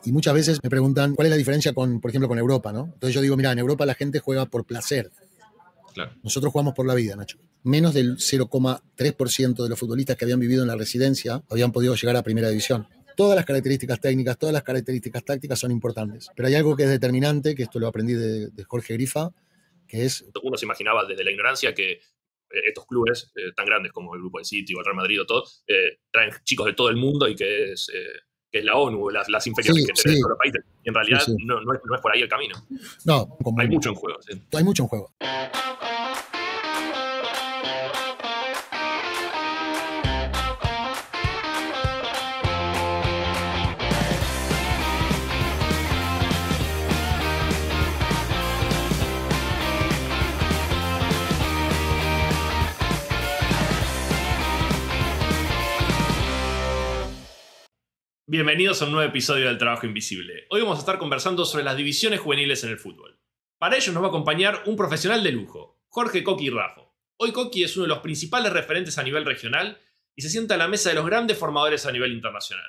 Y muchas veces me preguntan cuál es la diferencia con, por ejemplo, con Europa, ¿no? Entonces yo digo, mira, en Europa la gente juega por placer. Claro. Nosotros jugamos por la vida, Nacho. Menos del 0,3% de los futbolistas que habían vivido en la residencia habían podido llegar a primera división. Todas las características técnicas, todas las características tácticas son importantes. Pero hay algo que es determinante, que esto lo aprendí de Jorge Grifa, que es... Uno se imaginaba desde la ignorancia que estos clubes tan grandes como el grupo del City o el Real Madrid o todo, traen chicos de todo el mundo y que es la ONU, las inferiores que tienen todos los países. Y en realidad no es por ahí el camino. No, hay mucho en juego. Sí. Hay mucho en juego. Bienvenidos a un nuevo episodio del Trabajo Invisible. Hoy vamos a estar conversando sobre las divisiones juveniles en el fútbol. Para ello nos va a acompañar un profesional de lujo, Jorge Coqui Raffo. Hoy Coqui es uno de los principales referentes a nivel regional y se sienta a la mesa de los grandes formadores a nivel internacional.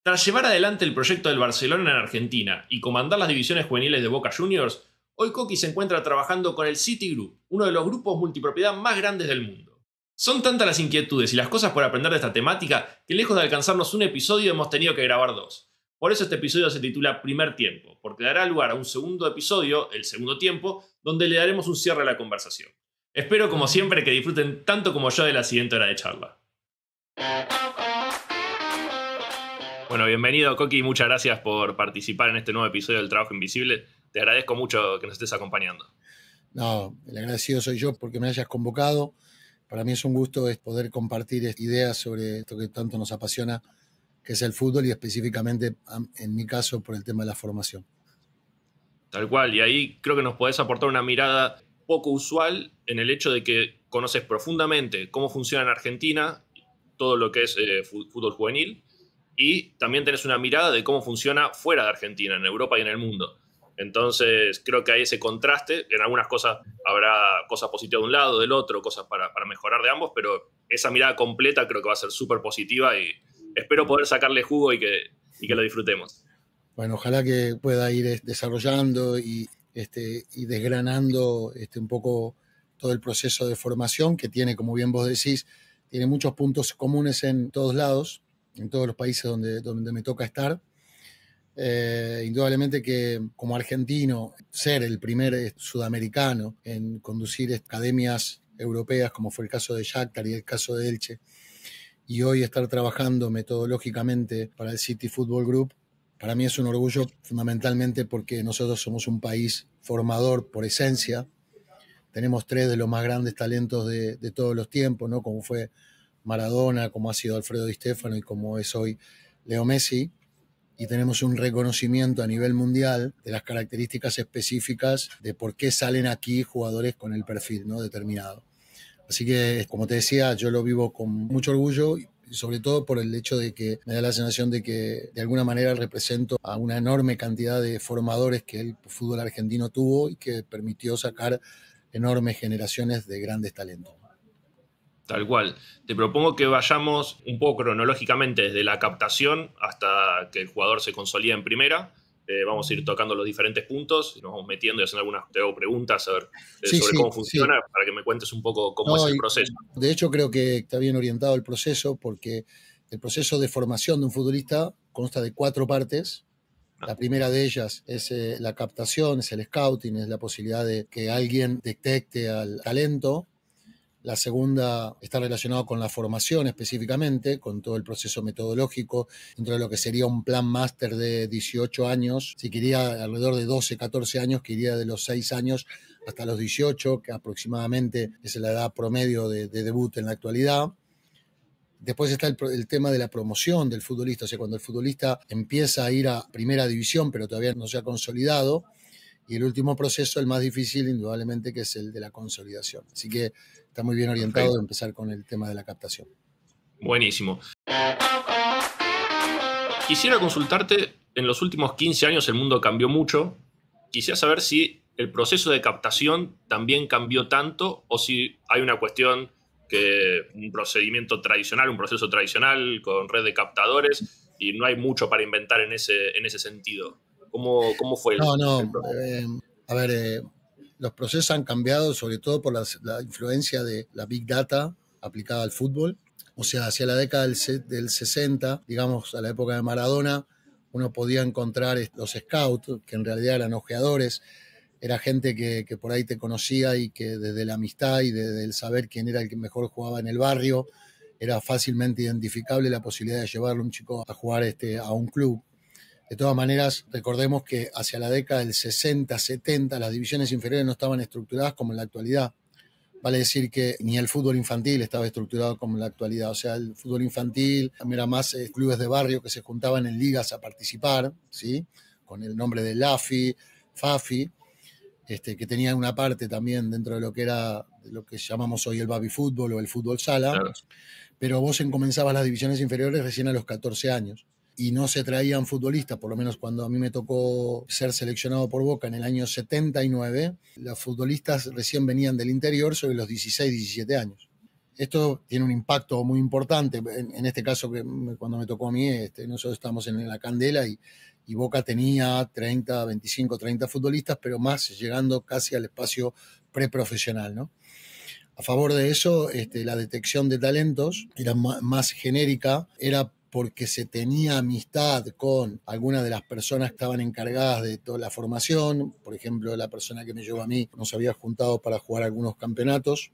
Tras llevar adelante el proyecto del Barcelona en Argentina y comandar las divisiones juveniles de Boca Juniors, hoy Coqui se encuentra trabajando con el City Group, uno de los grupos multipropiedad más grandes del mundo. Son tantas las inquietudes y las cosas por aprender de esta temática que lejos de alcanzarnos un episodio hemos tenido que grabar dos. Por eso este episodio se titula Primer Tiempo, porque dará lugar a un segundo episodio, el segundo tiempo, donde le daremos un cierre a la conversación. Espero como siempre que disfruten tanto como yo de la siguiente hora de charla. Bueno, bienvenido Coqui, muchas gracias por participar en este nuevo episodio del Trabajo Invisible. Te agradezco mucho que nos estés acompañando. No, el agradecido soy yo porque me hayas convocado. Para mí es un gusto poder compartir ideas sobre esto que tanto nos apasiona, que es el fútbol y específicamente, en mi caso, por el tema de la formación. Tal cual, y ahí creo que nos podés aportar una mirada poco usual en el hecho de que conoces profundamente cómo funciona en Argentina todo lo que es fútbol juvenil y también tenés una mirada de cómo funciona fuera de Argentina, en Europa y en el mundo. Entonces creo que hay ese contraste, en algunas cosas habrá cosas positivas de un lado, del otro, cosas para mejorar de ambos, pero esa mirada completa creo que va a ser súper positiva y espero poder sacarle jugo y que lo disfrutemos. Bueno, ojalá que pueda ir desarrollando y desgranando un poco todo el proceso de formación que tiene, como bien vos decís, tiene muchos puntos comunes en todos lados, en todos los países donde me toca estar. Indudablemente que como argentino ser el primer sudamericano en conducir academias europeas como fue el caso de Shakhtar y el caso de Elche y hoy estar trabajando metodológicamente para el City Football Group, para mí es un orgullo fundamentalmente porque nosotros somos un país formador por esencia. Tenemos tres de los más grandes talentos de todos los tiempos, ¿no? Como fue Maradona, como ha sido Alfredo Di Stéfano y como es hoy Leo Messi. Y tenemos un reconocimiento a nivel mundial de las características específicas de por qué salen aquí jugadores con el perfil, ¿no?, determinado. Así que, como te decía, yo lo vivo con mucho orgullo y sobre todo por el hecho de que me da la sensación de que de alguna manera represento a una enorme cantidad de formadores que el fútbol argentino tuvo y que permitió sacar enormes generaciones de grandes talentos. Tal cual. Te propongo que vayamos un poco cronológicamente desde la captación hasta que el jugador se consolida en primera. Vamos a ir tocando los diferentes puntos, nos vamos metiendo y haciendo algunas preguntas sobre cómo funciona, para que me cuentes un poco cómo es el proceso. De hecho, creo que está bien orientado el proceso porque el proceso de formación de un futbolista consta de 4 partes. La primera de ellas es la captación, es el scouting, es la posibilidad de que alguien detecte al talento. La segunda está relacionada con la formación específicamente, con todo el proceso metodológico, dentro de lo que sería un plan máster de 18 años, si quería alrededor de 12, 14 años, que iría de los 6 años hasta los 18, que aproximadamente es la edad promedio de debut en la actualidad. Después está el tema de la promoción del futbolista, o sea, cuando el futbolista empieza a ir a primera división, pero todavía no se ha consolidado. Y el último proceso, el más difícil, indudablemente, que es el de la consolidación. Así que está muy bien orientado. Perfecto. De empezar con el tema de la captación. Buenísimo. Quisiera consultarte, en los últimos 15 años el mundo cambió mucho. Quisiera saber si el proceso de captación también cambió tanto o si hay una cuestión que un procedimiento tradicional, un proceso tradicional con red de captadores, y no hay mucho para inventar en ese sentido. ¿Cómo fue No, el no. proceso? A ver, los procesos han cambiado sobre todo por la influencia de la Big Data aplicada al fútbol. O sea, hacia la década del 60, digamos, a la época de Maradona, uno podía encontrar los scouts, que en realidad eran ojeadores, era gente que por ahí te conocía y que desde la amistad y desde el saber quién era el que mejor jugaba en el barrio, era fácilmente identificable la posibilidad de llevarle a un chico a jugar a un club. De todas maneras, recordemos que hacia la década del 60, 70, las divisiones inferiores no estaban estructuradas como en la actualidad. Vale decir que ni el fútbol infantil estaba estructurado como en la actualidad. O sea, el fútbol infantil era más clubes de barrio que se juntaban en ligas a participar, ¿sí? Con el nombre de LAFI, FAFI, que tenía una parte también dentro de lo que era de lo que llamamos hoy el baby fútbol o el fútbol sala. Claro. Pero vos comenzabas las divisiones inferiores recién a los 14 años y no se traían futbolistas, por lo menos cuando a mí me tocó ser seleccionado por Boca en el año 79, los futbolistas recién venían del interior sobre los 16, 17 años. Esto tiene un impacto muy importante, en este caso que cuando me tocó a mí, nosotros estamos en la Candela y Boca tenía 30, 25, 30 futbolistas, pero más llegando casi al espacio preprofesional, ¿no? A favor de eso, la detección de talentos era más genérica, era porque se tenía amistad con algunas de las personas que estaban encargadas de toda la formación. Por ejemplo, la persona que me llevó a mí nos había juntado para jugar algunos campeonatos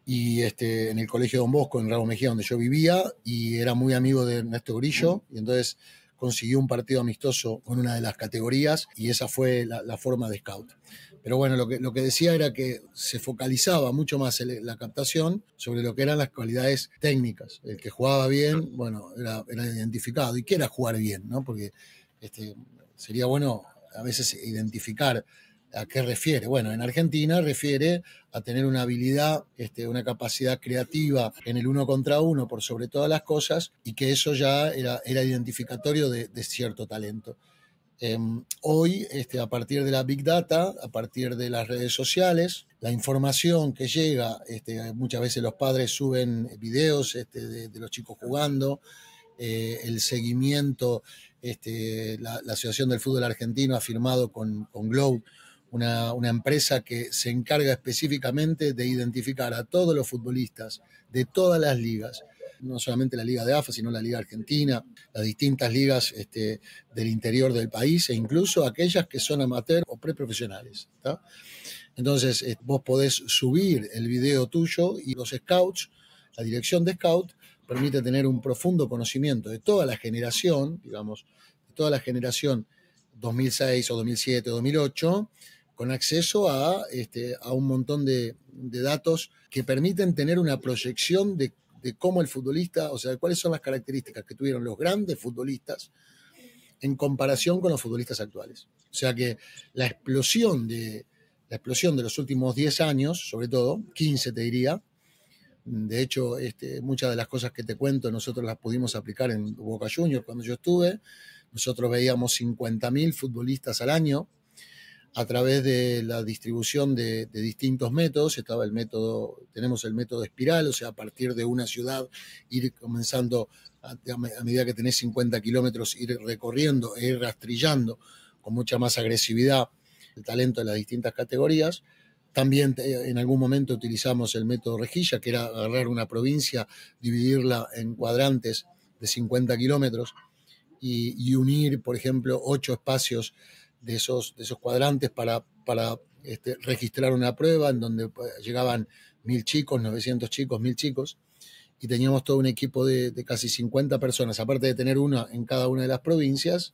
y en el Colegio Don Bosco, en Raúl Mejía, donde yo vivía, y era muy amigo de Ernesto Grillo, y entonces consiguió un partido amistoso con una de las categorías y esa fue la forma de scout. Pero bueno, lo que decía era que se focalizaba mucho más la captación sobre lo que eran las cualidades técnicas. El que jugaba bien, bueno, era identificado. ¿Y qué era jugar bien? ¿No? Porque sería bueno a veces identificar a qué refiere. Bueno, en Argentina refiere a tener una habilidad, una capacidad creativa en el uno contra uno por sobre todas las cosas y que eso ya era identificatorio de cierto talento. Hoy, a partir de la Big Data, a partir de las redes sociales, la información que llega, muchas veces los padres suben videos de los chicos jugando, el seguimiento, la Asociación del Fútbol Argentino ha firmado con Globe una empresa que se encarga específicamente de identificar a todos los futbolistas de todas las ligas, no solamente la Liga de AFA, sino la Liga Argentina, las distintas ligas del interior del país e incluso aquellas que son amateur o preprofesionales. ¿Tá? Entonces, vos podés subir el video tuyo y los scouts, la dirección de scout, permite tener un profundo conocimiento de toda la generación, digamos, de toda la generación 2006 o 2007 o 2008, con acceso a un montón de datos que permiten tener una proyección de cómo el futbolista, o sea, de cuáles son las características que tuvieron los grandes futbolistas en comparación con los futbolistas actuales. O sea que la explosión de los últimos 10 años, sobre todo, 15 te diría, de hecho, muchas de las cosas que te cuento nosotros las pudimos aplicar en Boca Juniors cuando yo estuve. Nosotros veíamos 50.000 futbolistas al año a través de la distribución de distintos métodos. Tenemos el método espiral, o sea, a partir de una ciudad ir comenzando a medida que tenés 50 kilómetros, ir recorriendo e ir rastrillando con mucha más agresividad el talento de las distintas categorías. También en algún momento utilizamos el método rejilla, que era agarrar una provincia, dividirla en cuadrantes de 50 kilómetros y unir, por ejemplo, 8 espacios de esos cuadrantes para registrar una prueba en donde llegaban 1.000 chicos, 900 chicos, 1.000 chicos, y teníamos todo un equipo de casi 50 personas, aparte de tener una en cada una de las provincias.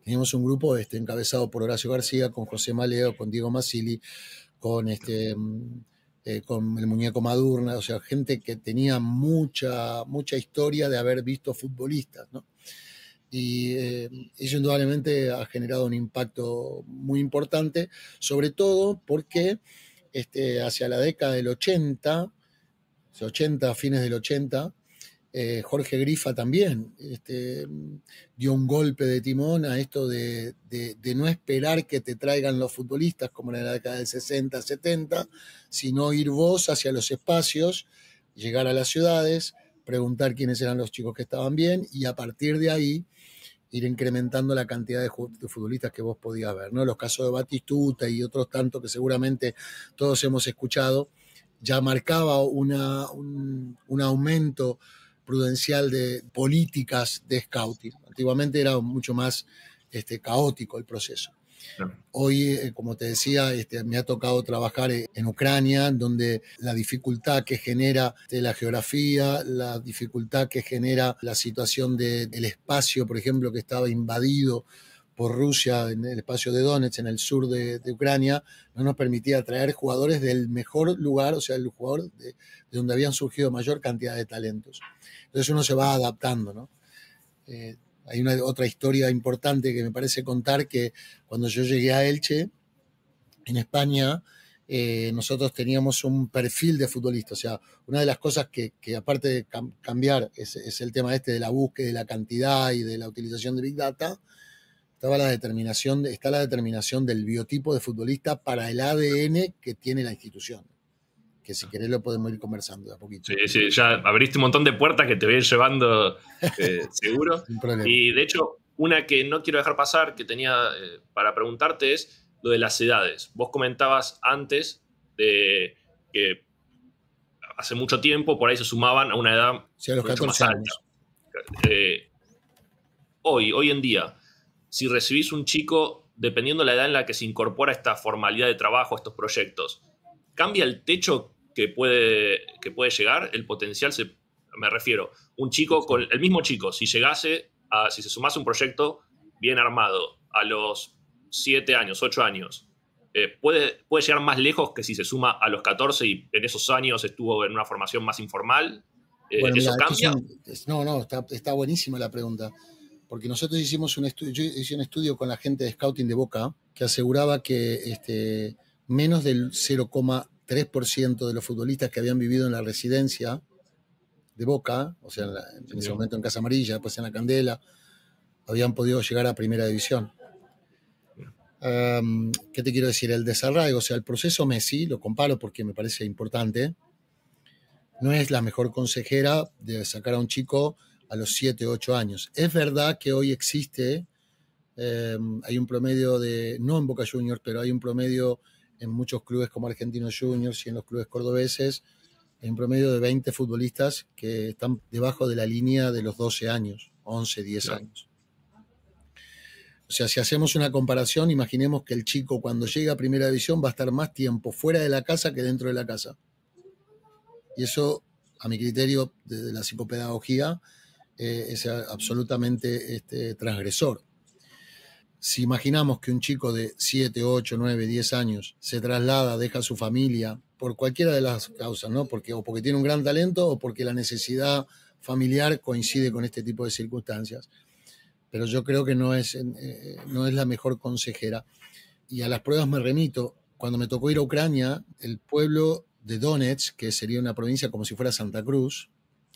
Teníamos un grupo encabezado por Horacio García, con José Maleo, con Diego Masili, con con el Muñeco Madurna, o sea, gente que tenía mucha historia de haber visto futbolistas, ¿no? Y eso indudablemente ha generado un impacto muy importante, sobre todo porque hacia la década del 80, fines del 80, Jorge Grifa también dio un golpe de timón a esto de no esperar que te traigan los futbolistas como en la década del 60, 70, sino ir vos hacia los espacios, llegar a las ciudades, preguntar quiénes eran los chicos que estaban bien y a partir de ahí ir incrementando la cantidad de futbolistas que vos podías ver, ¿no? Los casos de Batistuta y otros tantos que seguramente todos hemos escuchado, ya marcaba un aumento prudencial de políticas de scouting. Antiguamente era mucho más caótico el proceso. Hoy, como te decía, me ha tocado trabajar en Ucrania, donde la dificultad que genera la geografía, la dificultad que genera la situación del espacio, por ejemplo, que estaba invadido por Rusia en el espacio de Donetsk, en el sur de Ucrania, no nos permitía traer jugadores del mejor lugar, o sea, el jugador de donde habían surgido mayor cantidad de talentos. Entonces uno se va adaptando, ¿no? Hay otra historia importante que me parece contar, que cuando yo llegué a Elche, en España, nosotros teníamos un perfil de futbolista. O sea, una de las cosas que aparte de cambiar es el tema de la búsqueda de la cantidad y de la utilización de Big Data. Está la determinación del biotipo de futbolista para el ADN que tiene la institución. Que si querés lo podemos ir conversando de a poquito. Sí, ya abriste un montón de puertas que te voy a ir llevando seguro. Sin problema. Y de hecho, una que no quiero dejar pasar, que tenía para preguntarte, es lo de las edades. Vos comentabas antes de que hace mucho tiempo por ahí se sumaban a una edad sí, a los mucho 14 más años. alta. Hoy en día, si recibís un chico, dependiendo de la edad en la que se incorpora esta formalidad de trabajo, estos proyectos, ¿cambia el techo que puede llegar? ¿El potencial? Me refiero, un chico, con el mismo chico, si se sumase un proyecto bien armado a los 7 años, 8 años, ¿puede llegar más lejos que si se suma a los 14 y en esos años estuvo en una formación más informal? Bueno, ¿Eso mira, cambia? Está buenísima la pregunta. Porque nosotros hicimos un estudio, yo hice un estudio con la gente de scouting de Boca que aseguraba que menos del 0,3% de los futbolistas que habían vivido en la residencia de Boca, o sea, en ese momento en Casa Amarilla, después en la Candela, habían podido llegar a Primera División. ¿Qué te quiero decir? El desarraigo, o sea, el proceso Messi, lo comparo porque me parece importante, no es la mejor consejera de sacar a un chico a los 7, 8 años. Es verdad que hoy existe, hay un promedio no en Boca Juniors, pero hay un promedio en muchos clubes como Argentinos Juniors y en los clubes cordobeses, hay un promedio de 20 futbolistas que están debajo de la línea de los 12 años, 11, 10 años. O sea, si hacemos una comparación, imaginemos que el chico cuando llega a Primera División va a estar más tiempo fuera de la casa que dentro de la casa. Y eso, a mi criterio, desde la psicopedagogía, es absolutamente transgresor. Si imaginamos que un chico de 7, 8, 9, 10 años se traslada, deja a su familia, por cualquiera de las causas, ¿no? O porque tiene un gran talento o porque la necesidad familiar coincide con este tipo de circunstancias. Pero yo creo que no es la mejor consejera. Y a las pruebas me remito. Cuando me tocó ir a Ucrania, el pueblo de Donetsk, que sería una provincia como si fuera Santa Cruz,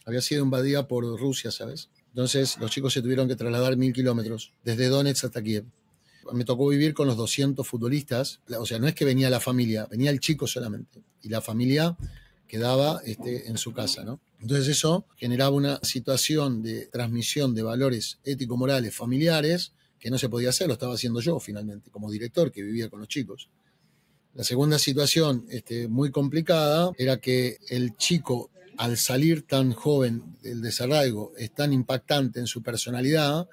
había sido invadida por Rusia, ¿sabes? Entonces los chicos se tuvieron que trasladar 1000 kilómetros, desde Donetsk hasta Kiev. Me tocó vivir con los 200 futbolistas, o sea, no es que venía la familia, venía el chico solamente, y la familia quedaba en su casa, ¿no? Entonces eso generaba una situación de transmisión de valores ético-morales familiares que no se podía hacer, lo estaba haciendo yo finalmente, como director que vivía con los chicos. La segunda situación muy complicada era que el chico, al salir tan joven del desarraigo, es tan impactante en su personalidad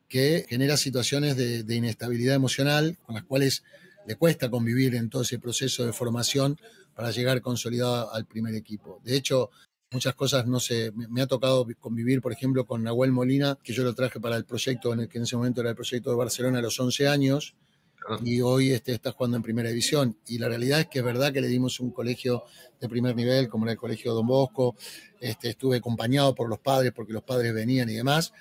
que genera situaciones de inestabilidad emocional con las cuales le cuesta convivir en todo ese proceso de formación para llegar consolidado al primer equipo. De hecho, muchas cosas me ha tocado convivir, por ejemplo, con Nahuel Molina, que yo lo traje para el proyecto, que en ese momento era el proyecto de Barcelona a los 11 años, y hoy está jugando en Primera División. Y la realidad es que es verdad que le dimos un colegio de primer nivel, como era el Colegio Don Bosco, estuve acompañado por los padres, porque los padres venían y demás,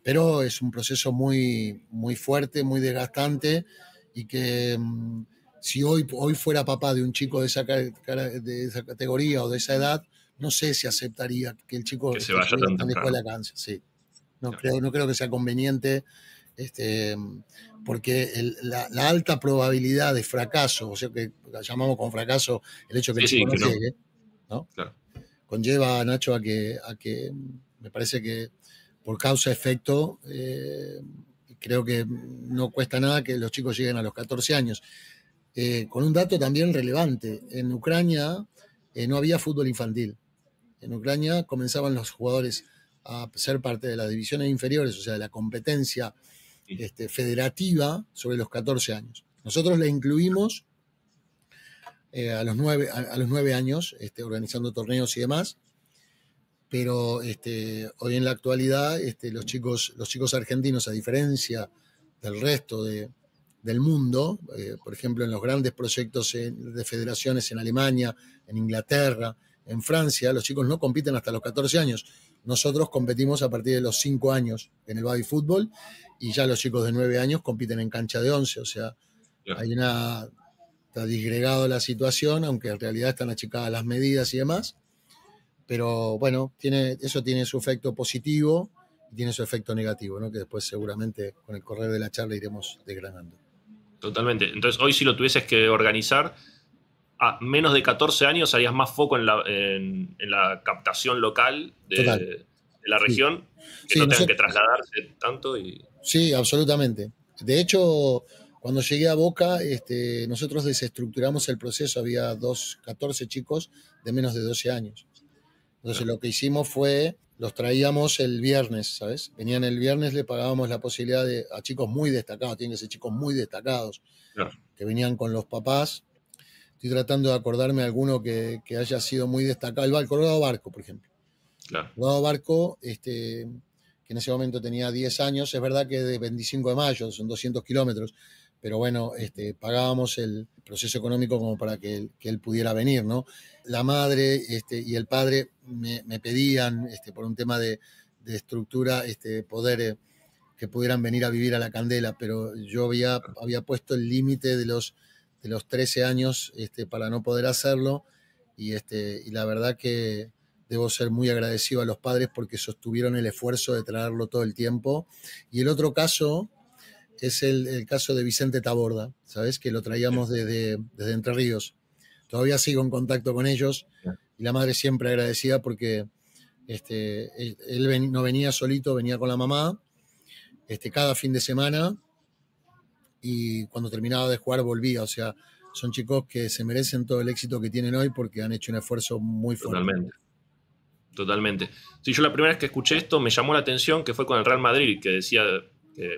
pero es un proceso muy, muy fuerte, muy desgastante, y que si hoy fuera papá de un chico de esa categoría o de esa edad, no sé si aceptaría que el chico que se vaya tan lejos de la temprano. cancha. Sí. No creo que sea conveniente, porque la alta probabilidad de fracaso, o sea, que llamamos con fracaso el hecho que el chico no llegue, ¿no? Claro. conlleva, Nacho, a que me parece que por causa-efecto, creo que no cuesta nada que los chicos lleguen a los 14 años. Con un dato también relevante, en Ucrania no había fútbol infantil. En Ucrania comenzaban los jugadores a ser parte de las divisiones inferiores, o sea, de la competencia federativa sobre los 14 años. Nosotros le incluimos a los 9 años, organizando torneos y demás, pero hoy en la actualidad los chicos argentinos, a diferencia del resto del mundo, por ejemplo, en los grandes proyectos de federaciones en Alemania, en Inglaterra, en Francia, los chicos no compiten hasta los 14 años. Nosotros competimos a partir de los 5 años en el baby fútbol y ya los chicos de 9 años compiten en cancha de 11. O sea, está disgregado la situación, aunque en realidad están achicadas las medidas y demás. Pero bueno, eso tiene su efecto positivo y tiene su efecto negativo, ¿no? Que después seguramente con el correr de la charla iremos desgranando. Totalmente. Entonces, hoy si lo tuvieses que organizar, a menos de 14 años harías más foco en la captación local de la región, que no tengan que trasladarse tanto. Sí, absolutamente. De hecho, cuando llegué a Boca, nosotros desestructuramos el proceso. Había 14 chicos de menos de 12 años. Entonces lo que hicimos fue, los traíamos el viernes, ¿sabes? Venían el viernes, le pagábamos la posibilidad a chicos muy destacados, tienen que ser chicos muy destacados, que venían con los papás. Estoy tratando de acordarme de alguno que haya sido muy destacado. El Colorado Barco, por ejemplo. Claro. Colorado Barco, que en ese momento tenía 10 años, es verdad que de 25 de mayo, son 200 kilómetros, pero bueno, pagábamos el proceso económico como para que él pudiera venir, ¿no? La madre y el padre me pedían, por un tema de estructura, poder que pudieran venir a vivir a La Candela, pero yo había puesto el límite de los 13 años para no poder hacerlo, y la verdad que debo ser muy agradecido a los padres porque sostuvieron el esfuerzo de traerlo todo el tiempo. Y el otro caso es el caso de Vicente Taborda, ¿sabes? Que lo traíamos desde Entre Ríos. Todavía sigo en contacto con ellos y la madre siempre agradecida porque él no venía solito, venía con la mamá cada fin de semana, y cuando terminaba de jugar volvía. O sea, son chicos que se merecen todo el éxito que tienen hoy porque han hecho un esfuerzo muy fuerte. Totalmente. Sí, yo la primera vez que escuché esto me llamó la atención, que fue con el Real Madrid, que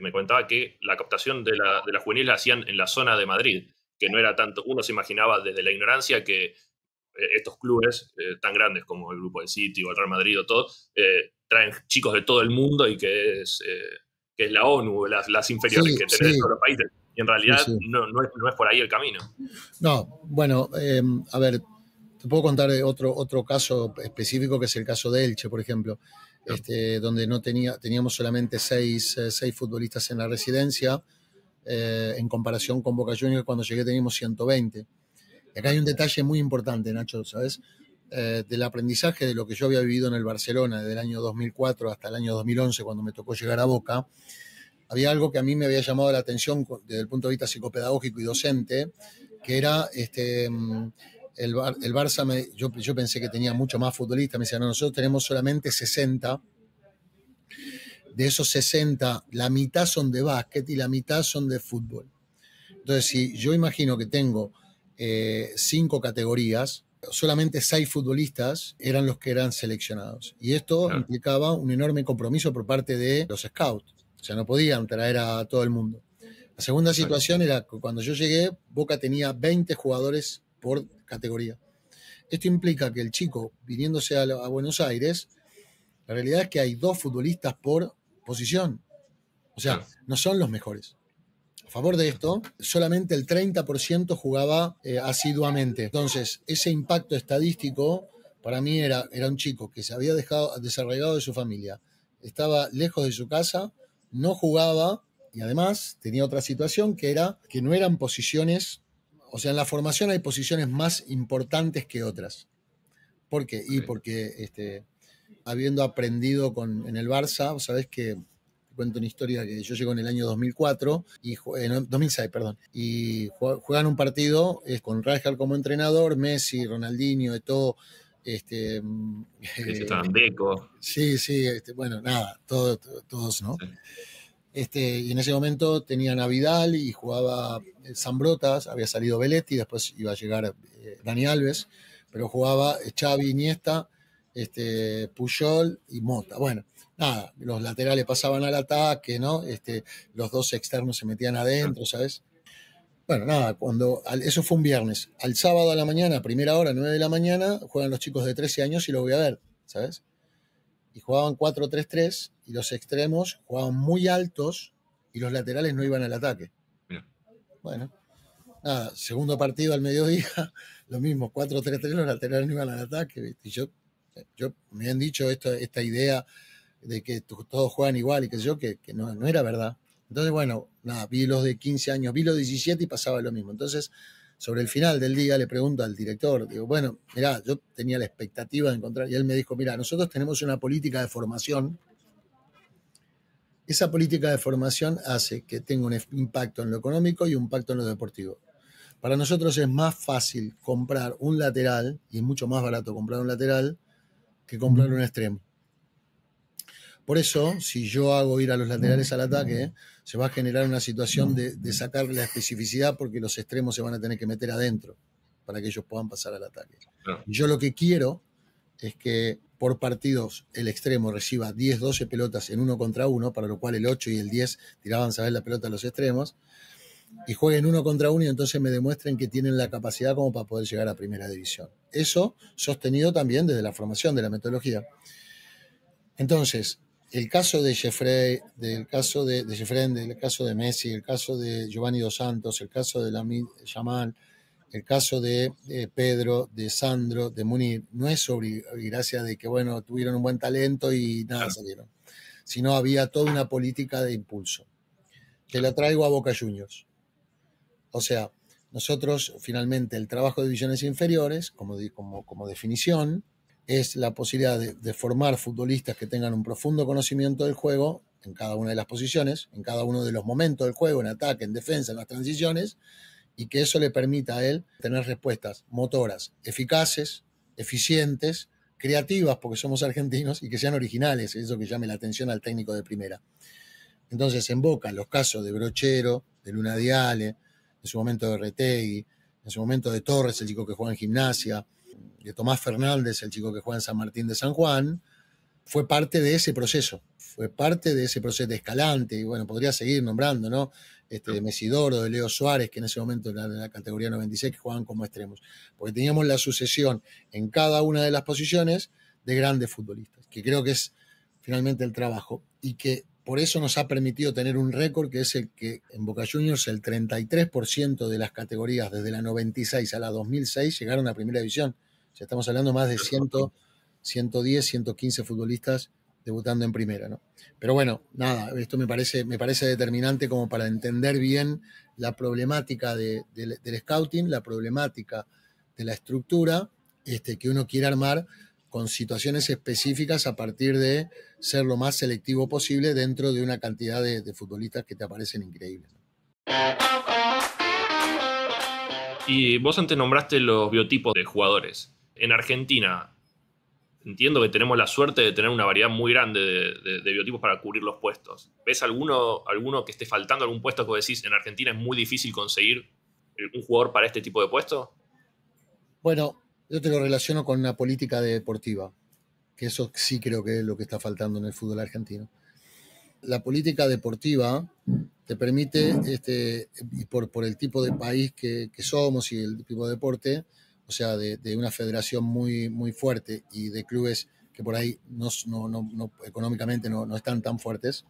me comentaba que la captación de la juvenil la hacían en la zona de Madrid, que no era tanto, uno se imaginaba desde la ignorancia que estos clubes tan grandes como el Grupo del City o el Real Madrid o todo, traen chicos de todo el mundo y que es la ONU, las inferiores que tienen todos los países. Y en realidad no es por ahí el camino. No, bueno, a ver, te puedo contar otro caso específico, que es el caso de Elche, por ejemplo, donde teníamos solamente seis futbolistas en la residencia, en comparación con Boca Juniors. Cuando llegué teníamos 120. Y acá hay un detalle muy importante, Nacho, ¿sabes? Del aprendizaje de lo que yo había vivido en el Barcelona desde el año 2004 hasta el año 2011, cuando me tocó llegar a Boca. Había algo que a mí me había llamado la atención desde el punto de vista psicopedagógico y docente, que era el Barça. Yo pensé que tenía mucho más futbolistas. Me decían, no, nosotros tenemos solamente 60. De esos 60, la mitad son de básquet y la mitad son de fútbol. Entonces, si yo imagino que tengo 5 categorías, solamente 6 futbolistas eran los que eran seleccionados. Y esto implicaba un enorme compromiso por parte de los scouts. O sea, no podían traer a todo el mundo. La segunda situación era que cuando yo llegué, Boca tenía 20 jugadores por categoría. Esto implica que el chico, viniéndose a Buenos Aires, la realidad es que hay 2 futbolistas por posición. O sea, no son los mejores. A favor de esto, solamente el 30% jugaba asiduamente. Entonces, ese impacto estadístico para mí era un chico que se había desarraigado de su familia, estaba lejos de su casa, no jugaba, y además tenía otra situación, que era que no eran posiciones. O sea, en la formación hay posiciones más importantes que otras. ¿Por qué? Y porque habiendo aprendido en el Barça, sabes que cuento una historia que yo llego en el año 2004, 2006, perdón, y juegan un partido con Rijkaard como entrenador, Messi, Ronaldinho, Eto'o, Que si estaban Deco. Sí, bueno, nada, todos, ¿no? Sí. Y en ese momento tenían a Vidal y jugaba Zambrotas, había salido Belletti, después iba a llegar Dani Alves, pero jugaba Xavi, Iniesta, Puyol y Mota. Bueno, nada, los laterales pasaban al ataque, ¿no? Los dos externos se metían adentro, ¿sabes? Bueno, nada, eso fue un viernes. Al sábado a la mañana, primera hora, 9 de la mañana, juegan los chicos de 13 años y lo voy a ver, ¿sabes? Y jugaban 4-3-3 y los extremos jugaban muy altos y los laterales no iban al ataque. Mira. Bueno, nada, segundo partido al mediodía, lo mismo, 4-3-3, los laterales no iban al ataque, ¿viste? Y yo me han dicho esta idea de que todos juegan igual y que no era verdad. Entonces, bueno, nada, vi los de 15 años, vi los de 17 y pasaba lo mismo. Entonces, sobre el final del día le pregunto al director, digo, bueno, mirá, yo tenía la expectativa de encontrar, y él me dijo, mirá, nosotros tenemos una política de formación. Esa política de formación hace que tenga un impacto en lo económico y un impacto en lo deportivo. Para nosotros es más fácil comprar un lateral, y es mucho más barato comprar un lateral, que comprar un extremo. Por eso, si yo hago ir a los laterales al ataque, se va a generar una situación de sacar la especificidad porque los extremos se van a tener que meter adentro para que ellos puedan pasar al ataque. Claro. Yo lo que quiero es que por partidos el extremo reciba 10, 12 pelotas en 1 contra 1, para lo cual el 8 y el 10 tiraban a ver la pelota a los extremos, y jueguen 1 contra 1 y entonces me demuestren que tienen la capacidad como para poder llegar a primera división. Eso sostenido también desde la formación de la metodología. Entonces, el caso de Jeffrey, del caso de Messi, el caso de Giovanni Dos Santos, el caso de Lamine Yamal, el caso de Pedro, de Sandro, de Munir, no es sobre gracia de que, bueno, tuvieron un buen talento y nada salieron, sino había toda una política de impulso. Te la traigo a Boca Juniors. O sea, nosotros finalmente el trabajo de divisiones inferiores, como definición, es la posibilidad de formar futbolistas que tengan un profundo conocimiento del juego en cada una de las posiciones, en cada uno de los momentos del juego, en ataque, en defensa, en las transiciones, y que eso le permita a él tener respuestas motoras eficaces, eficientes, creativas, porque somos argentinos, y que sean originales, eso que llame la atención al técnico de primera. Entonces, en Boca, los casos de Brochero, de Luna Diale, en su momento de Retegui, en su momento de Torres, el chico que juega en Gimnasia, de Tomás Fernández, el chico que juega en San Martín de San Juan, fue parte de ese proceso de Escalante, y bueno, podría seguir nombrando, ¿no? De Mesidoro, de Leo Suárez, que en ese momento era en la categoría 96, que jugaban como extremos, porque teníamos la sucesión en cada una de las posiciones de grandes futbolistas, que creo que es finalmente el trabajo, y que por eso nos ha permitido tener un récord que es el que en Boca Juniors el 33% de las categorías desde la 96 a la 2006 llegaron a primera división. O sea, estamos hablando más de 110, 115 futbolistas debutando en primera, ¿no? Pero bueno, nada, esto me parece determinante como para entender bien la problemática del scouting, la problemática de la estructura que uno quiere armar con situaciones específicas a partir de ser lo más selectivo posible dentro de una cantidad de futbolistas que te aparecen increíbles. Y vos antes nombraste los biotipos de jugadores. En Argentina, entiendo que tenemos la suerte de tener una variedad muy grande de biotipos para cubrir los puestos. ¿Ves alguno que esté faltando, algún puesto que vos decís en Argentina es muy difícil conseguir un jugador para este tipo de puesto? Bueno, yo te lo relaciono con una política deportiva, que eso sí creo que es lo que está faltando en el fútbol argentino. La política deportiva te permite, por el tipo de país que somos y el tipo de deporte, o sea, de una federación muy, muy fuerte y de clubes que por ahí económicamente no están tan fuertes,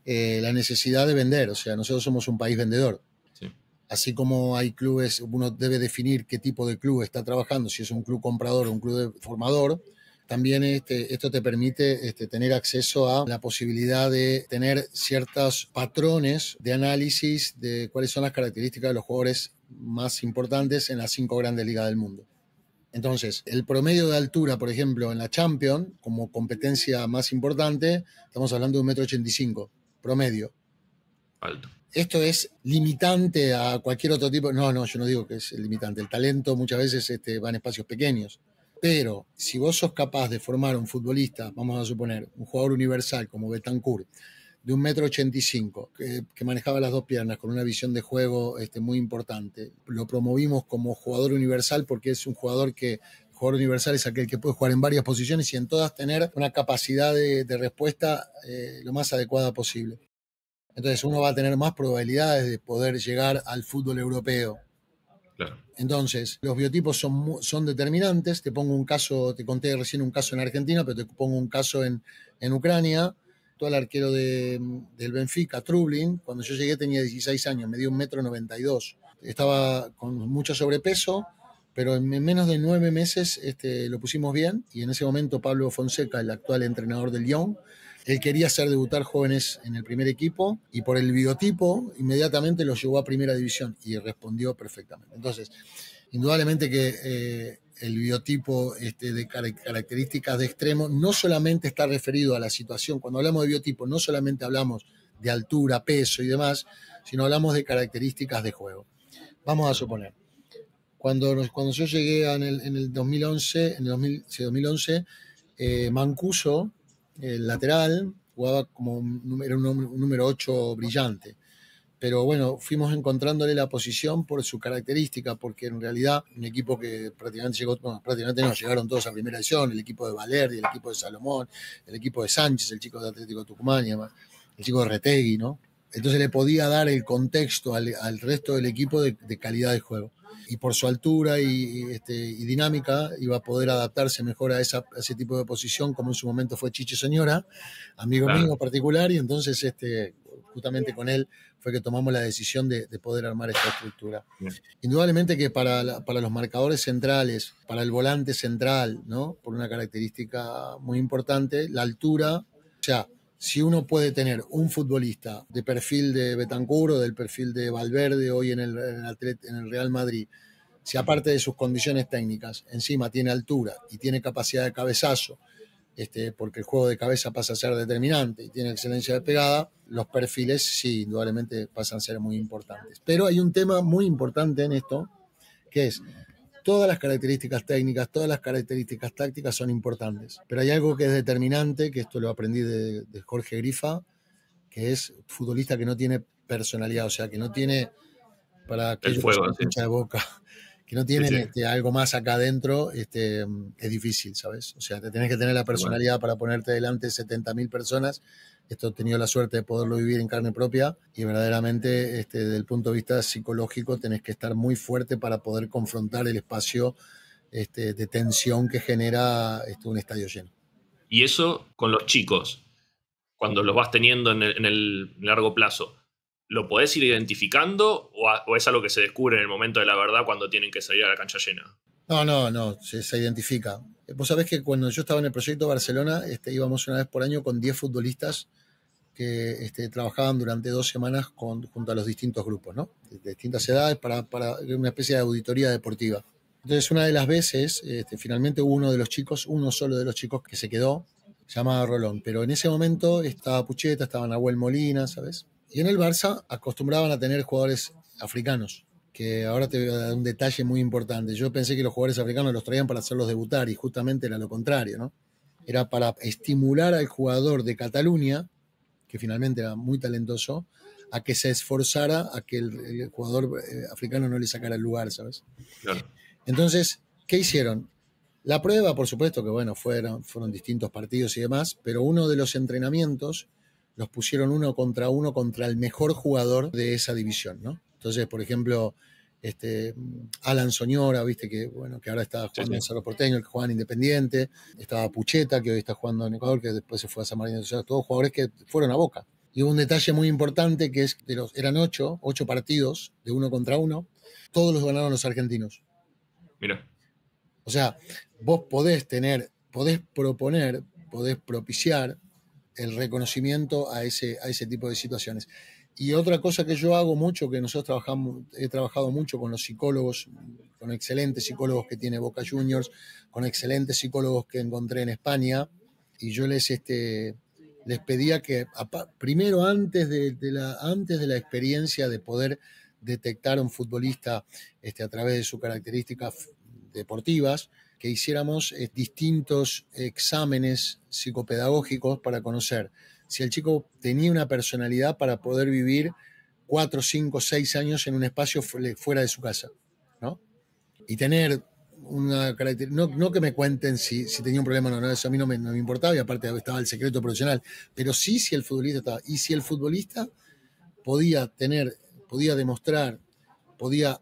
la necesidad de vender. O sea, nosotros somos un país vendedor. Sí. Así como hay clubes, uno debe definir qué tipo de club está trabajando, si es un club comprador o un club formador. También esto te permite tener acceso a la posibilidad de tener ciertos patrones de análisis de cuáles son las características de los jugadores más importantes en las 5 grandes ligas del mundo. Entonces, el promedio de altura, por ejemplo, en la Champions, como competencia más importante, estamos hablando de 1,85 m, promedio. Alto. ¿Esto es limitante a cualquier otro tipo? No, yo no digo que es limitante. El talento muchas veces va en espacios pequeños. Pero si vos sos capaz de formar un futbolista, vamos a suponer, un jugador universal como Bentancur, de 1,85 m, que manejaba las dos piernas, con una visión de juego muy importante. Lo promovimos como jugador universal porque es un jugador que, el jugador universal es aquel que puede jugar en varias posiciones y en todas tener una capacidad de respuesta lo más adecuada posible. Entonces uno va a tener más probabilidades de poder llegar al fútbol europeo. Claro. Entonces, los biotipos son determinantes. Te pongo un caso, te conté recién un caso en Argentina, pero te pongo un caso en Ucrania. Todo el arquero del Benfica, Trublin, cuando yo llegué tenía 16 años, medía 1,92 m. Estaba con mucho sobrepeso, pero en menos de 9 meses lo pusimos bien. Y en ese momento Pablo Fonseca, el actual entrenador del Lyon, él quería hacer debutar jóvenes en el primer equipo y por el biotipo inmediatamente lo llevó a primera división y respondió perfectamente. Entonces, indudablemente que el biotipo de características de extremo no solamente está referido a la situación. Cuando hablamos de biotipo no solamente hablamos de altura, peso y demás, sino hablamos de características de juego. Vamos a suponer, cuando yo llegué en el 2011, 2011 Mancuso, el lateral, jugaba era un número 8 brillante. Pero bueno, fuimos encontrándole la posición por su característica, porque en realidad un equipo que prácticamente llegaron todos a primera división, el equipo de Valerdi, el equipo de Salomón, el equipo de Sánchez, el chico de Atlético Tucumán, y además, el chico de Retegui, ¿no? Entonces le podía dar el contexto al resto del equipo de calidad de juego. Y por su altura y dinámica iba a poder adaptarse mejor a ese tipo de posición, como en su momento fue Chiche Señora, amigo mío en particular, y entonces justamente con él fue que tomamos la decisión de poder armar esta estructura. Bien. Indudablemente que para los marcadores centrales, para el volante central, ¿no? Por una característica muy importante, la altura, o sea, si uno puede tener un futbolista de perfil de Bentancur o del perfil de Valverde hoy en el Real Madrid, si aparte de sus condiciones técnicas, encima tiene altura y tiene capacidad de cabezazo, porque el juego de cabeza pasa a ser determinante y tiene excelencia de pegada, los perfiles sí, indudablemente pasan a ser muy importantes. Pero hay un tema muy importante en esto, que es todas las características técnicas, todas las características tácticas son importantes, pero hay algo que es determinante, que esto lo aprendí de Jorge Grifa, que es futbolista que no tiene personalidad, o sea, que no tiene, para aquellos que son hincha de Boca, que no tienen algo más acá adentro, es difícil, ¿sabes? O sea, te tenés que tener la personalidad para ponerte delante de 70.000 personas. Esto he tenido la suerte de poderlo vivir en carne propia y verdaderamente desde el punto de vista psicológico tenés que estar muy fuerte para poder confrontar el espacio de tensión que genera un estadio lleno. Y eso con los chicos, cuando los vas teniendo en el largo plazo, ¿lo podés ir identificando o es algo que se descubre en el momento de la verdad cuando tienen que salir a la cancha llena? No, se identifica. Vos sabés que cuando yo estaba en el proyecto Barcelona, íbamos una vez por año con 10 futbolistas que trabajaban durante 2 semanas junto a los distintos grupos, ¿no? De distintas edades para una especie de auditoría deportiva. Entonces, una de las veces, finalmente hubo uno solo de los chicos que se quedó, se llamaba Rolón, pero en ese momento estaba Pucheta, estaba Nahuel Molina, ¿sabes? Y en el Barça acostumbraban a tener jugadores africanos, que ahora te voy a dar un detalle muy importante. Yo pensé que los jugadores africanos los traían para hacerlos debutar y justamente era lo contrario, ¿no? Era para estimular al jugador de Cataluña, que finalmente era muy talentoso, a que se esforzara a que el jugador africano no le sacara el lugar, ¿sabes? Claro. Entonces, ¿qué hicieron? La prueba, por supuesto, que bueno, fueron distintos partidos y demás, pero uno de los entrenamientos los pusieron uno contra el mejor jugador de esa división, ¿no? Entonces, por ejemplo, Alan Soñora, viste que ahora está jugando en Cerro Porteño, que juega en Independiente, estaba Pucheta, que hoy está jugando en Ecuador, que después se fue a San Marino, o sea, todos jugadores que fueron a Boca. Y hubo un detalle muy importante que es que eran 8 partidos de uno contra uno, todos los ganaron los argentinos. Mira. O sea, vos podés proponer, podés propiciar el reconocimiento a ese tipo de situaciones. Y otra cosa que yo hago mucho, que nosotros he trabajado mucho con los psicólogos, con excelentes psicólogos que tiene Boca Juniors, con excelentes psicólogos que encontré en España, y yo les pedía que primero antes de la experiencia de poder detectar a un futbolista a través de sus características deportivas, que hiciéramos distintos exámenes psicopedagógicos para conocer si el chico tenía una personalidad para poder vivir 4, 5, 6 años en un espacio fuera de su casa, ¿no? Y tener una característica, no que me cuenten si tenía un problema o no, eso a mí no me importaba, y aparte estaba el secreto profesional, pero sí si el futbolista estaba, y si el futbolista podía demostrar, podía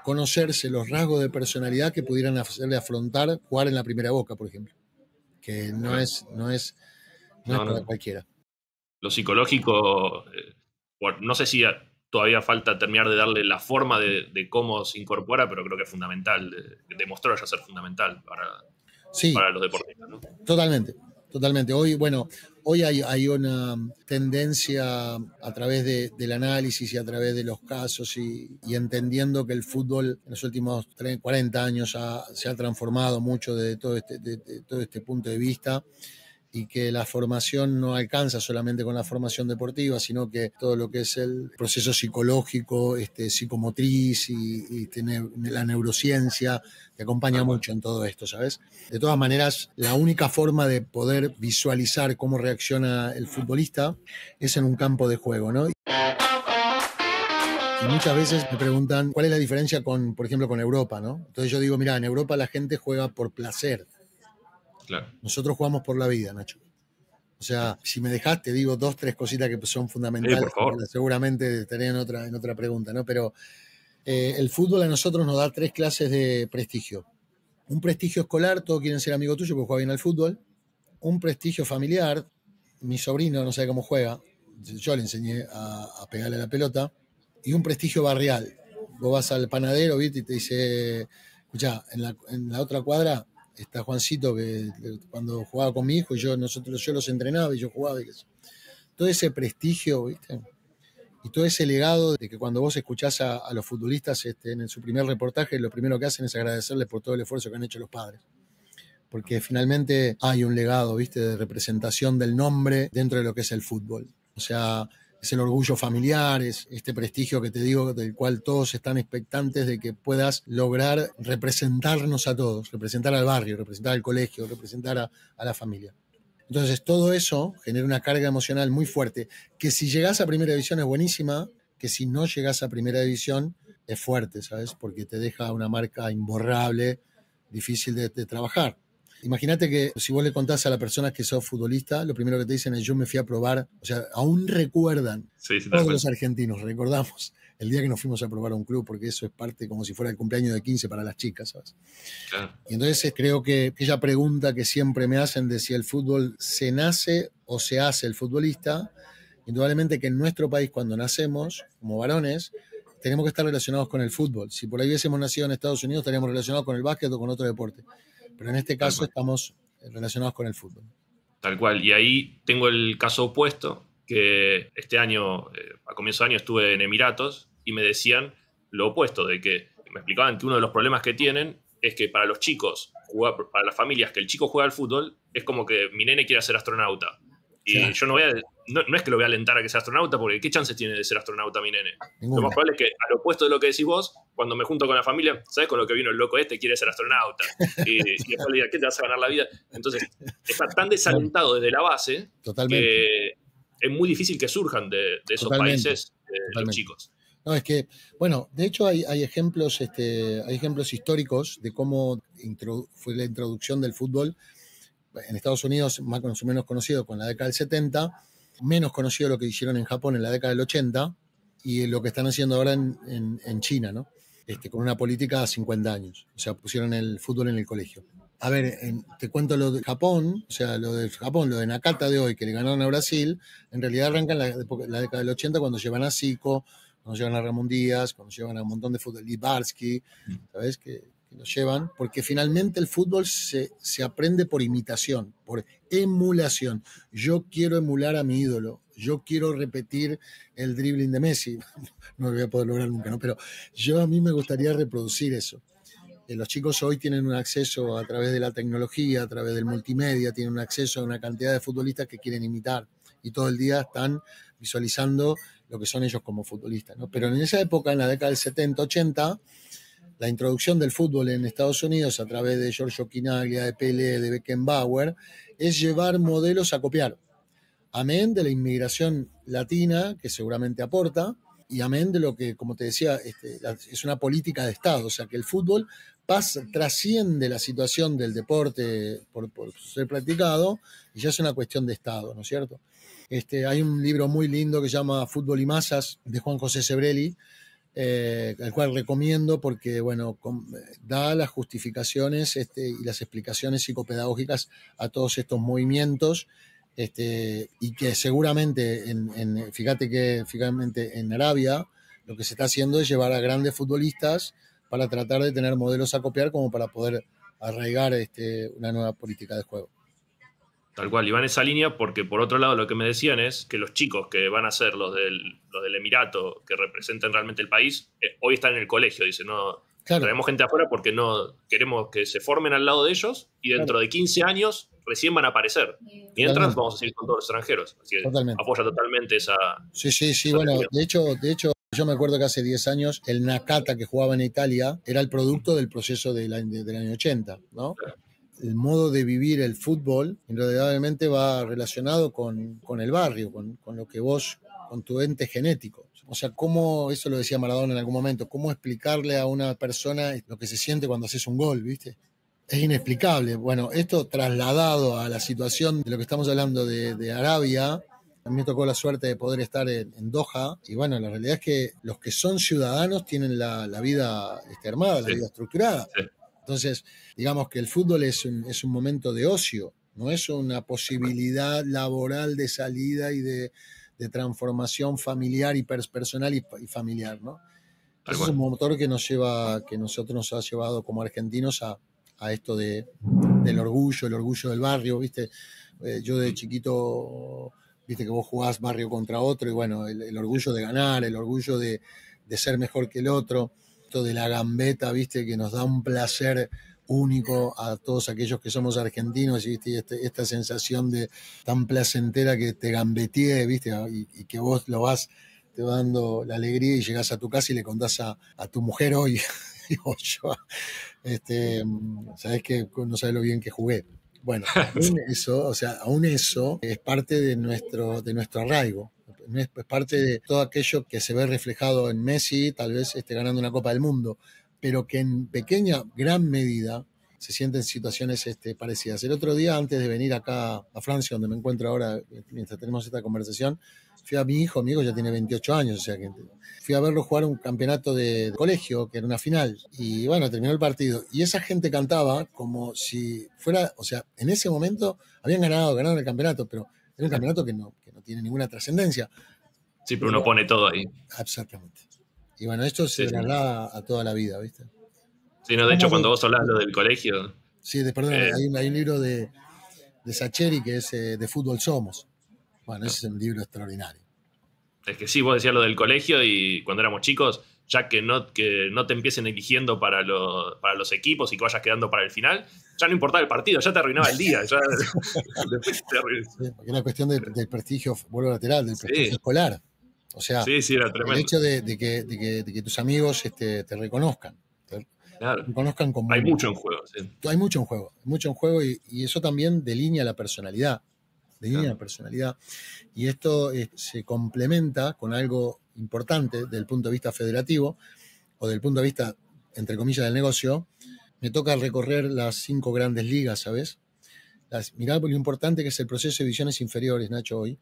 conocerse los rasgos de personalidad que pudieran hacerle afrontar jugar en la primera Boca, por ejemplo, que no es para cualquiera. Lo psicológico, bueno, no sé si todavía falta terminar de darle la forma de cómo se incorpora, pero creo que es fundamental, demostró ya ser fundamental para los deportistas, ¿no? Totalmente. Hoy hay una tendencia a través del análisis y a través de los casos y entendiendo que el fútbol en los últimos 40 años se ha transformado mucho de todo este punto de vista, y que la formación no alcanza solamente con la formación deportiva, sino que todo lo que es el proceso psicológico, psicomotriz y la neurociencia te acompaña mucho en todo esto, ¿sabes? De todas maneras, la única forma de poder visualizar cómo reacciona el futbolista es en un campo de juego, ¿no? Y muchas veces me preguntan cuál es la diferencia por ejemplo, con Europa, ¿no? Entonces yo digo, mira, en Europa la gente juega por placer. Claro. Nosotros jugamos por la vida, Nacho. O sea, si me dejás, te digo 2, 3 cositas que son fundamentales. Por favor. Seguramente estaría en otra pregunta, ¿no? Pero el fútbol a nosotros nos da 3 clases de prestigio. Un prestigio escolar, todos quieren ser amigos tuyos porque juega bien al fútbol. Un prestigio familiar, mi sobrino no sabe cómo juega, yo le enseñé a pegarle a la pelota. Y un prestigio barrial. Vos vas al panadero, ¿viste? Y te dice, escuchá, en la otra cuadra está Juancito, que cuando jugaba con mi hijo, yo los entrenaba y yo jugaba. Todo ese prestigio, ¿viste? Y todo ese legado de que cuando vos escuchás a los futbolistas en su primer reportaje, lo primero que hacen es agradecerles por todo el esfuerzo que han hecho los padres. Porque finalmente hay un legado, ¿viste?, de representación del nombre dentro de lo que es el fútbol. O sea, es el orgullo familiar, es este prestigio que te digo, del cual todos están expectantes de que puedas lograr representarnos a todos, representar al barrio, representar al colegio, representar a la familia. Entonces, todo eso genera una carga emocional muy fuerte, que si llegás a primera división es buenísima, que si no llegás a primera división es fuerte, ¿sabes? Porque te deja una marca imborrable, difícil de trabajar. Imagínate que si vos le contás a la persona que sos futbolista, lo primero que te dicen es yo me fui a probar, o sea, aún recuerdan, todos los argentinos recordamos el día que nos fuimos a probar a un club, porque eso es parte como si fuera el cumpleaños de 15 para las chicas, ¿sabes? Claro. Y entonces creo que aquella pregunta que siempre me hacen de si el fútbol se nace o se hace el futbolista, indudablemente que en nuestro país cuando nacemos, como varones, tenemos que estar relacionados con el fútbol. Si por ahí hubiésemos nacido en Estados Unidos, estaríamos relacionados con el básquet o con otro deporte. Pero en este caso estamos relacionados con el fútbol. Tal cual. Y ahí tengo el caso opuesto, que este año, a comienzo de año, estuve en Emiratos y me decían lo opuesto, de que me explicaban que uno de los problemas que tienen es que para los chicos, para las familias, que el chico juega al fútbol, es como que mi nene quiere ser astronauta. Y claro, yo no es que lo voy a alentar a que sea astronauta, porque ¿qué chances tiene de ser astronauta mi nene? Ninguna. Lo más probable es que, al opuesto de lo que decís vos, cuando me junto con la familia, ¿sabes con lo que vino el loco este? Quiere ser astronauta. Y después le diga, ¿qué te vas a ganar la vida? Entonces, está tan desalentado desde la base que es muy difícil que surjan de esos países los chicos. No, es que, bueno, de hecho hay ejemplos históricos de cómo fue la introducción del fútbol en Estados Unidos, más o menos conocido con la década del 70, menos conocido lo que hicieron en Japón en la década del 80 y lo que están haciendo ahora en China, ¿no? Con una política a 50 años. O sea, pusieron el fútbol en el colegio. A ver, te cuento lo de Japón, o sea, lo de Nakata de hoy, que le ganaron a Brasil, en realidad arranca en la década del 80 cuando llevan a Zico, cuando llevan a Ramón Díaz, cuando llevan a un montón de fútbol, Libarsky, ¿sabes? Que los llevan, porque finalmente el fútbol se aprende por imitación, por emulación. Yo quiero emular a mi ídolo, yo quiero repetir el dribbling de Messi, no lo voy a poder lograr nunca, ¿no? Pero a mí me gustaría reproducir eso. Los chicos hoy tienen un acceso a través de la tecnología, a través del multimedia, tienen un acceso a una cantidad de futbolistas que quieren imitar y todo el día están visualizando lo que son ellos como futbolistas, ¿no? Pero en esa época, en la década del 70, 80, la introducción del fútbol en Estados Unidos a través de Giorgio Chinaglia, de Pelé, de Beckenbauer, es llevar modelos a copiar. Amén de la inmigración latina, que seguramente aporta, y amén de lo que, como te decía, es una política de Estado, o sea, que el fútbol trasciende la situación del deporte por ser practicado y ya es una cuestión de Estado, ¿no es cierto? Hay un libro muy lindo que se llama Fútbol y Masas, de Juan José Sebrelli, el cual recomiendo porque, bueno, da las justificaciones y las explicaciones psicopedagógicas a todos estos movimientos, y que seguramente, fíjate en Arabia, lo que se está haciendo es llevar a grandes futbolistas para tratar de tener modelos a copiar como para poder arraigar una nueva política de juego. Tal cual, y va en esa línea porque por otro lado lo que me decían es que los chicos que van a ser los del Emirato, que representan realmente el país, hoy están en el colegio, dicen, no, Claro. Traemos gente afuera porque no queremos que se formen al lado de ellos y dentro de 15 años recién van a aparecer. Mientras Totalmente. vamos a seguir con todos los extranjeros. Así que Totalmente. apoya totalmente esa... Sí, bueno, de hecho, yo me acuerdo que hace 10 años el Nakata que jugaba en Italia era el producto del proceso del año 80, ¿no? Claro. El modo de vivir el fútbol indudablemente va relacionado con el barrio, con lo que vos, con tu ente genético. O sea, cómo, eso lo decía Maradona en algún momento, cómo explicarle a una persona lo que se siente cuando haces un gol, ¿viste? Es inexplicable. Bueno, esto trasladado a la situación de lo que estamos hablando de Arabia, a mí me tocó la suerte de poder estar en Doha, y bueno, la realidad es que los que son ciudadanos tienen la vida armada, la vida estructurada. Sí. Entonces, digamos que el fútbol es un momento de ocio, no es una posibilidad laboral de salida y de transformación familiar y personal y familiar, ¿no? Entonces es un motor que nosotros nos ha llevado como argentinos a esto del orgullo, el orgullo del barrio, ¿viste? Yo de chiquito, viste que vos jugás barrio contra otro y bueno, el orgullo de ganar, el orgullo de ser mejor que el otro, esto de la gambeta, viste, que nos da un placer único a todos aquellos que somos argentinos, ¿viste? Y esta sensación de tan placentera que te gambetee, ¿viste? Y que vos te va dando la alegría y llegás a tu casa y le contás a tu mujer hoy, digo yo, sabés que no sabés lo bien que jugué. Bueno, aún eso es parte de nuestro arraigo. Es parte de todo aquello que se ve reflejado en Messi, tal vez ganando una Copa del Mundo, pero que en pequeña, gran medida se sienten situaciones parecidas. El otro día, antes de venir acá a Francia, donde me encuentro ahora, mientras tenemos esta conversación, fui a mi hijo ya tiene 28 años, o sea que fui a verlo jugar un campeonato de colegio, que era una final, y bueno, terminó el partido, y esa gente cantaba como si fuera, o sea, en ese momento ganaron el campeonato, pero era un campeonato que no tiene ninguna trascendencia. Sí, pero uno pone todo ahí. Exactamente. Y bueno, esto se traslada a toda la vida, ¿viste? Sí, no, de hecho, cuando vos hablás del colegio... Sí, perdón, hay un libro de Sacheri que es De Fútbol Somos. Bueno, ese es un libro extraordinario. Es que sí, vos decías lo del colegio y cuando éramos chicos, ya que no te empiecen eligiendo para los equipos y que vayas quedando para el final, ya no importaba el partido, ya te arruinaba el día. Ya, sí, porque era cuestión del prestigio, vuelvo lateral, del prestigio escolar. O sea, sí, era tremendo. El hecho de que tus amigos te reconozcan. Claro. Reconozcan como... Hay mucho en juego. Sí. Hay mucho en juego y eso también delinea la personalidad. La personalidad. Y esto se complementa con algo importante desde el punto de vista federativo o del punto de vista, entre comillas, del negocio. Me toca recorrer las 5 grandes ligas, ¿sabes? Mirá lo importante que es el proceso de divisiones inferiores, Nacho, hoy,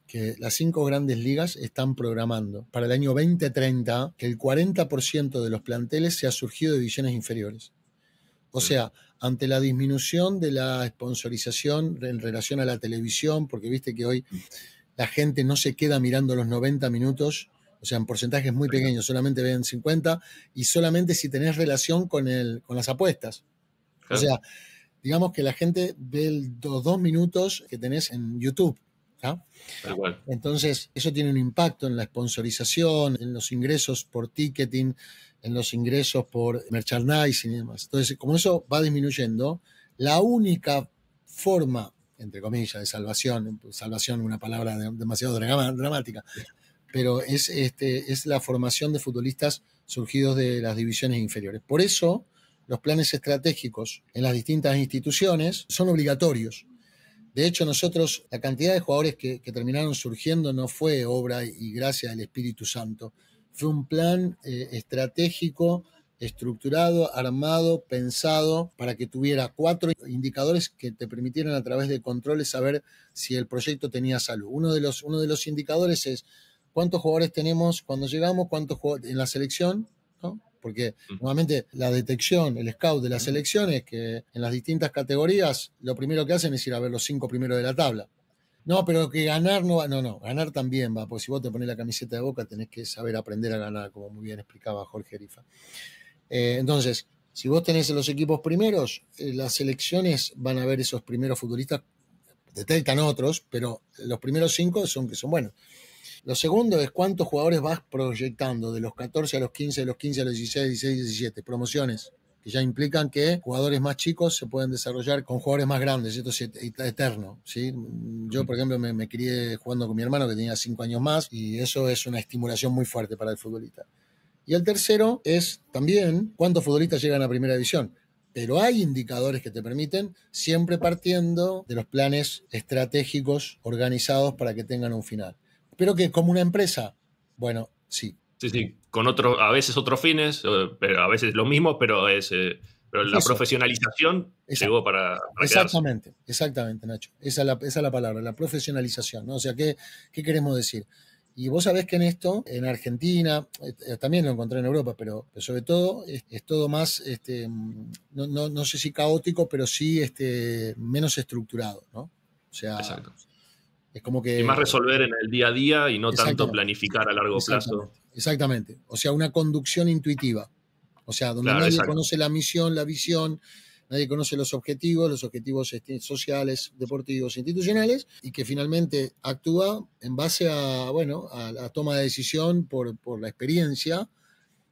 que las 5 grandes ligas están programando para el año 2030 que el 40% de los planteles se ha surgido de divisiones inferiores. O sea, ante la disminución de la sponsorización en relación a la televisión, porque viste que hoy la gente no se queda mirando los 90 minutos, o sea, en porcentajes muy pequeños, solamente ven 50, y solamente si tenés relación con las apuestas. Claro. O sea, digamos que la gente ve los 2 minutos que tenés en YouTube. ¿Ah? Entonces, eso tiene un impacto en la sponsorización, en los ingresos por ticketing, en los ingresos por merchandising y demás. Entonces, como eso va disminuyendo, la única forma, entre comillas, de salvación, una palabra demasiado dramática, pero es la formación de futbolistas surgidos de las divisiones inferiores. Por eso, los planes estratégicos en las distintas instituciones son obligatorios. De hecho, nosotros, la cantidad de jugadores que terminaron surgiendo no fue obra y gracia del Espíritu Santo. Fue un plan estratégico, estructurado, armado, pensado para que tuviera 4 indicadores que te permitieran a través de controles saber si el proyecto tenía salud. Uno de los indicadores es cuántos jugadores tenemos cuando llegamos, cuántos jugadores en la selección, ¿no? Porque nuevamente la detección, el scout de las selecciones, que en las distintas categorías lo primero que hacen es ir a ver los 5 primeros de la tabla. No, pero que ganar no va. No, ganar también va, porque si vos te pones la camiseta de Boca tenés que saber aprender a ganar, como muy bien explicaba Jorge Arifa. Entonces, si vos tenés los equipos primeros, las selecciones van a ver esos primeros futbolistas, detectan otros, pero los primeros 5 son buenos. Lo segundo es cuántos jugadores vas proyectando de los 14 a los 15, de los 15 a los 16, 16, 17, promociones, que ya implican que jugadores más chicos se pueden desarrollar con jugadores más grandes, esto es eterno, ¿sí? Yo, por ejemplo, me crié jugando con mi hermano que tenía 5 años más y eso es una estimulación muy fuerte para el futbolista. Y el tercero es también cuántos futbolistas llegan a primera división. Pero hay indicadores que te permiten, siempre partiendo de los planes estratégicos organizados para que tengan un final. Pero que como una empresa, bueno, sí. Sí, con a veces otros fines, pero a veces lo mismo, pero pero la profesionalización llegó para exactamente, quedarse. Exactamente, Nacho. Esa es la palabra, la profesionalización, ¿no? O sea, ¿qué queremos decir? Y vos sabés que en esto, en Argentina, también lo encontré en Europa, pero sobre todo es todo más, no sé si caótico, pero sí menos estructurado, ¿no? O sea, exacto. Es como que... Y más resolver en el día a día y no tanto planificar a largo plazo. Exactamente. O sea, una conducción intuitiva. O sea, donde nadie conoce la misión, la visión, nadie conoce los objetivos sociales, deportivos, institucionales, y que finalmente actúa en base a la toma de decisión por la experiencia,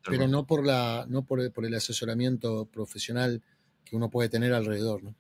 pero no por el asesoramiento profesional que uno puede tener alrededor, ¿no?